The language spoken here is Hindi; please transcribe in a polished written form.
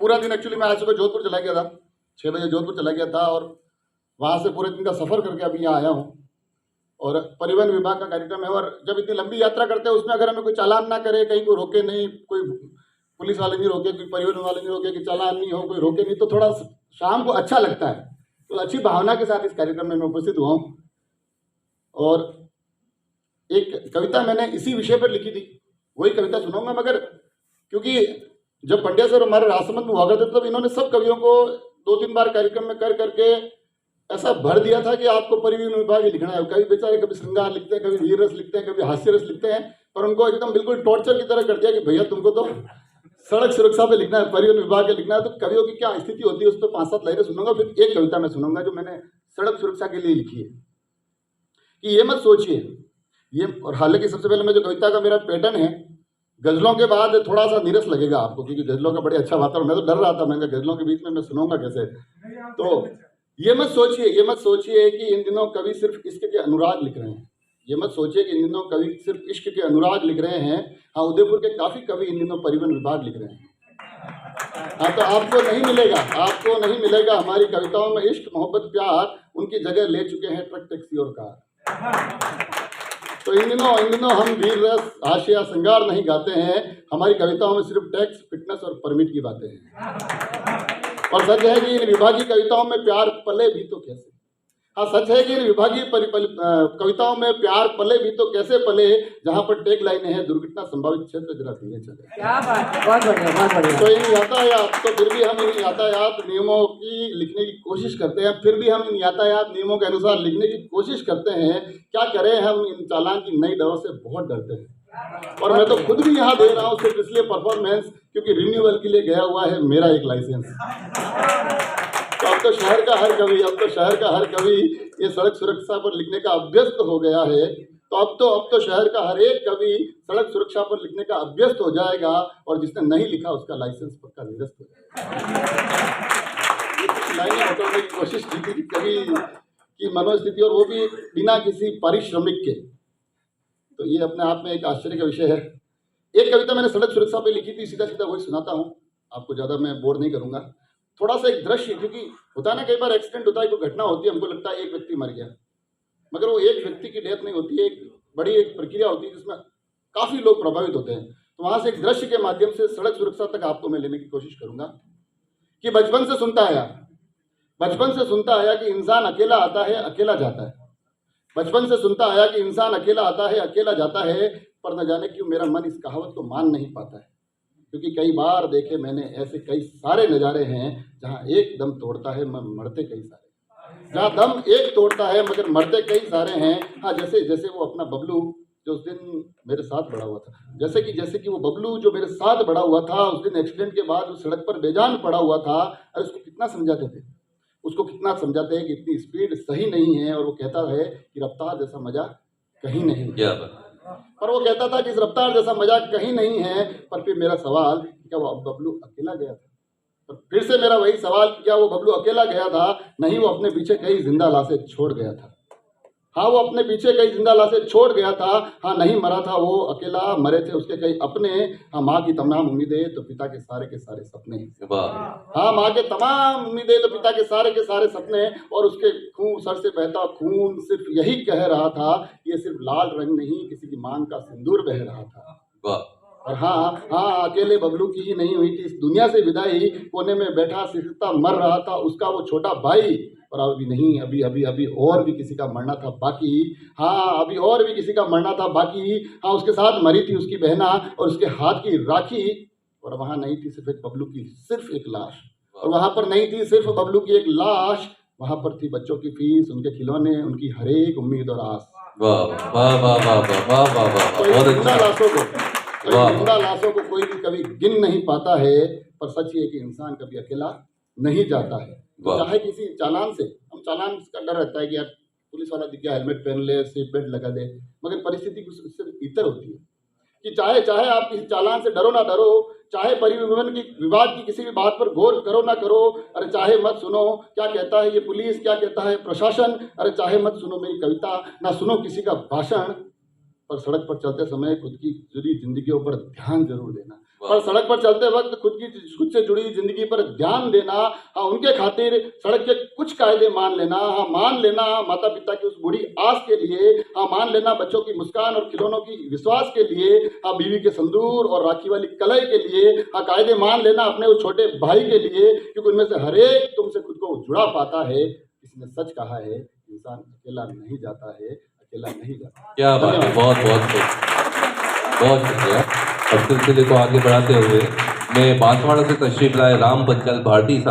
पूरा दिन एक्चुअली मैं आज सुबह जोधपुर चला गया था, 6 बजे जोधपुर चला गया था और वहाँ से पूरे दिन का सफ़र करके अभी यहाँ आया हूँ। और परिवहन विभाग का कार्यक्रम है और जब इतनी लंबी यात्रा करते हैं उसमें अगर हमें कोई चालान ना करे, कहीं कोई रोके नहीं, कोई पुलिस वाले नहीं रोके, कोई परिवहन वाले नहीं रोके कि चालान नहीं हो, कोई रोके नहीं, तो थोड़ा शाम को अच्छा लगता है। तो अच्छी भावना के साथ इस कार्यक्रम में मैं उपस्थित हुआ हूँ। और एक कविता मैंने इसी विषय पर लिखी थी, वही कविता सुनाऊंगा। मगर क्योंकि जब पंड्या सर हमारे राजसमंद में हुआ करते थे तब इन्होंने सब कवियों को 2-3 बार कार्यक्रम में कर करके ऐसा भर दिया था कि आपको परिवहन विभाग ही लिखना है। कभी बेचारे कभी श्रृंगार लिखते हैं, कभी वीर रस लिखते हैं, कभी हास्य रस लिखते हैं, पर उनको एकदम बिल्कुल टॉर्चर की तरह कर दिया कि भैया तुमको तो सड़क सुरक्षा पे लिखना है, परिवहन विभाग के लिखना है। तो कवियों की क्या स्थिति होती है उस पर 5-7 लाइनें सुनूंगा, फिर एक कविता मैं सुनूंगा जो मैंने सड़क सुरक्षा के लिए लिखी है कि ये मत सोचिए ये। और हालांकि सबसे पहले मैं जो कविता का मेरा पैटर्न है, गजलों के बाद थोड़ा सा नीरस लगेगा आपको क्योंकि गजलों का बड़े अच्छा वातावरण है, तो डर रहा था मैं गजलों के बीच में मैं सुनाऊंगा कैसे। तो ये मत सोचिए कि इन दिनों कवि सिर्फ इश्क के अनुराग लिख रहे हैं। ये मत सोचिए कि इन दिनों कवि सिर्फ इश्क के अनुराग लिख रहे हैं। हाँ, उदयपुर के काफ़ी कवि इन दिनों परिवहन विभाग लिख रहे हैं। हाँ, तो आपको नहीं मिलेगा हमारी कविताओं में इश्क, मोहब्बत, प्यार। उनकी जगह ले चुके हैं ट्रक, टैक्सी और कार। तो इन दिनों हम वीर रस, हास्य, श्रृंगार नहीं गाते हैं। हमारी कविताओं में सिर्फ टैक्स, फिटनेस और परमिट की बातें हैं। और सच है कि इन विभागीय कविताओं में प्यार पले भी तो कैसे। हाँ, सच है कि इन विभागीय कविताओं में प्यार पले भी तो कैसे पले, जहाँ पर टैग लाइनें हैं दुर्घटना संभावित क्षेत्र जरा धीरे चले। क्या बात है, बहुत बढ़िया, बहुत बढ़िया। तो इन यातायात, तो फिर भी हम इन यातायात नियमों की लिखने की कोशिश करते हैं, फिर भी हम इन यातायात नियमों के अनुसार लिखने की कोशिश करते हैं। क्या करें, हम इन चालान की नई दरों से बहुत डरते हैं। और मैं तो खुद भी यहाँ दे रहा हूँ सिर्फ इसलिए परफॉर्मेंस, क्योंकि रिन्यूअल के लिए गया हुआ है मेरा एक लाइसेंस। तो अब तो शहर का हर कवि ये सड़क सुरक्षा पर लिखने का अभ्यस्त हो गया है। तो अब तो शहर का हर एक कवि सड़क सुरक्षा पर लिखने का अभ्यस्त हो जाएगा और जिसने नहीं लिखा उसका लाइसेंस पक्का निरस्त हो जाएगा। लाइनें बटोरने की कोशिश की थी कवि की मनोस्थिति, और वो भी बिना किसी पारिश्रमिक के। तो ये अपने आप में एक आश्चर्य का विषय है। एक कविता मैंने सड़क सुरक्षा पे लिखी थी, सीधा सीधा वही सुनाता हूँ आपको, ज़्यादा मैं बोर नहीं करूँगा। थोड़ा सा एक दृश्य, क्योंकि होता है ना कई बार एक्सीडेंट होता है, कोई घटना होती है, हमको लगता है एक व्यक्ति मर गया, मगर वो एक व्यक्ति की डेथ नहीं होती है, एक बड़ी एक प्रक्रिया होती है जिसमें काफ़ी लोग प्रभावित होते हैं। तो वहाँ से एक दृश्य के माध्यम से सड़क सुरक्षा तक आपको मैं लेने की कोशिश करूँगा कि बचपन से सुनता आया कि इंसान अकेला आता है, अकेला जाता है। बचपन से सुनता आया कि इंसान अकेला आता है, अकेला जाता है, पर न जाने क्यों मेरा मन इस कहावत को मान नहीं पाता है। क्योंकि कई बार देखे मैंने ऐसे कई सारे नज़ारे हैं जहाँ एक दम तोड़ता है मरते कई सारे, जहाँ दम एक तोड़ता है मगर मरते कई सारे हैं। हाँ, जैसे वो अपना बबलू जो उस दिन मेरे साथ बड़ा हुआ था, जैसे कि वो बबलू जो मेरे साथ बड़ा हुआ था, उस दिन एक्सीडेंट के बाद उस सड़क पर बेजान पड़ा हुआ था। और उसको कितना समझाते हैं कि इतनी स्पीड सही नहीं है, और वो कहता है कि रफ्तार जैसा मजा कहीं नहीं है। पर वो कहता था कि इस रफ्तार जैसा मजा कहीं नहीं है। पर फिर मेरा सवाल, क्या वो बबलू अकेला गया था? पर फिर से मेरा वही सवाल, क्या वो बबलू अकेला गया था? नहीं, वो अपने पीछे कई जिंदा लाशें छोड़ गया था। हाँ, वो अपने पीछे कई जिंदा लाशें छोड़ गया था। हाँ, नहीं मरा था वो अकेला, मरे थे उसके कई अपने। हाँ, माँ की तमाम उम्मीदें तो पिता के सारे सपने। हाँ, माँ के तमाम उम्मीदें तो पिता के सारे सपने। और उसके खून, सर से बहता खून सिर्फ यही कह रहा था, ये सिर्फ लाल रंग नहीं, किसी की मांग का सिंदूर बह रहा था। और हाँ, अकेले बबलू की ही नहीं हुई थी इस दुनिया से विदाई। कोने में बैठा सिरता मर रहा था उसका वो छोटा भाई। और अभी नहीं, अभी और भी किसी का मरना था बाकी। हाँ, अभी और भी किसी का मरना था बाकी। हाँ, उसके साथ मरी थी उसकी बहना और उसके हाथ की राखी। और वहाँ नहीं थी सिर्फ एक बबलू की सिर्फ एक लाश। और वहाँ पर नहीं थी सिर्फ बबलू की एक लाश, वहाँ पर थी बच्चों की फीस, उनके खिलौने, उनकी हर एक उम्मीद और आस। जिंदा लाशों को कोई भी कभी गिन नहीं पाता है। पर सच ये कि इंसान कभी अकेला नहीं जाता है। तो चाहे किसी चालान से, हम चालान का डर रहता है कि यार पुलिस वाला दिख गया, हेलमेट पहन ले, सीट बेल्ट लगा दे, मगर परिस्थिति कुछ उससे इतर होती है कि चाहे आप किसी चालान से डरो ना डरो, चाहे परिवहन की विभाग की किसी भी बात पर गौर करो ना करो, अरे चाहे मत सुनो क्या कहता है ये पुलिस, क्या कहता है प्रशासन, अरे चाहे मत सुनो मेरी कविता, ना सुनो किसी का भाषण, पर सड़क पर चलते समय खुद की जुड़ी जिंदगियों पर ध्यान जरूर देना। पर सड़क पर चलते वक्त खुद से जुड़ी जिंदगी पर ध्यान देना, हाँ उनके खातिर सड़क के कुछ कायदे मान लेना, हाँ मान लेना माता पिता की उस बूढ़ी आस के लिए, हाँ मान लेना बच्चों की मुस्कान और खिलौनों की विश्वास के लिए, हाँ बीवी के संदूर और राखी वाली कलाई के लिए, हाँ कायदे मान लेना अपने उस छोटे भाई के लिए, क्योंकि उनमें से हर एक तुमसे खुद को जुड़ा पाता है। किसी ने सच कहा है, इंसान अकेला नहीं जाता है, अकेला नहीं जाता। क्या बात है, बहुत बहुत बहुत शुक्रिया। अब सिलसिले को आगे बढ़ाते हुए मैं बांसवाड़ा से तशरीफ लाए राम बच्चल भारती साहब